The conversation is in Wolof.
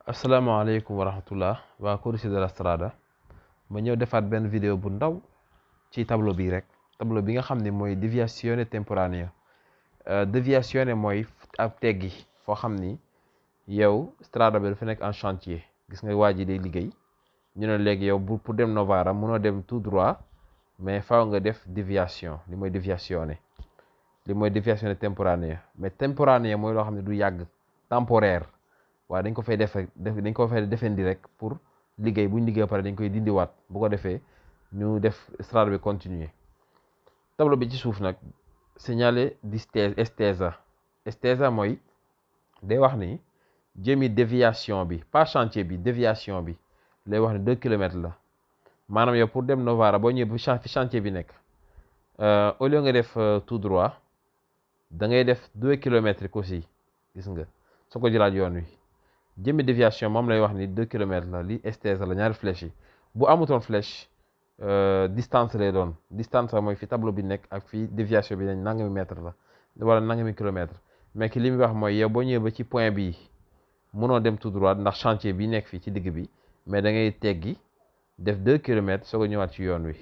asalaamaaleykum wa rahmatullah waa Codice de la Strada ma ñëw defaat benn vidéo bu ndaw ci tableau bi rek tableau bi nga xam ne mooy deviazione temporanea deviazione mooy ab teggi foo xam ni yow strada bi dafa nekk en chantier gis nga waa ji day liggéey ñu ne léegi yow pour dem Novara mënoo dem tout droit mais faaw nga def déviation li mooy déviazione temporanea mais temporanea mooy loo xam ne du yàgg temporaire waaye dañ ko fay defendi rek pour liggéey bu ñu liggéey pare dañ koy dindiwaat bu ko defee ñu def strada bi continuer tableau bi ci suuf nag segnale di estesa mooy day wax ni jëmi déviation bi pas chantier bi déviation bi lay wax ne 2 kilomètres la maanaam yow pour dem Novara boo ñëwee fi chantier bi nekk au lieu nga def tout droit da ngay def 2 kilomètres aussi gis nga soo ko jëlaat yoon wi jëmmi déviation moom lay wax ni 2 kilomètres la li estesa la ñaari flèche yi bu amutoon flèche distance lay doon distance mooy fi tableau bi nekk ak fi déviation bi nañ nangami mètre la wala nangami kilomètre mais ki li muy wax mooy yow boo ñëwee ba ci point bii mënoo dem tout droit ndax chantier bi nekk fii ci digg bi mais da ngay teggi def 2 kilomètres soo ko ñëwaat ci yoon wi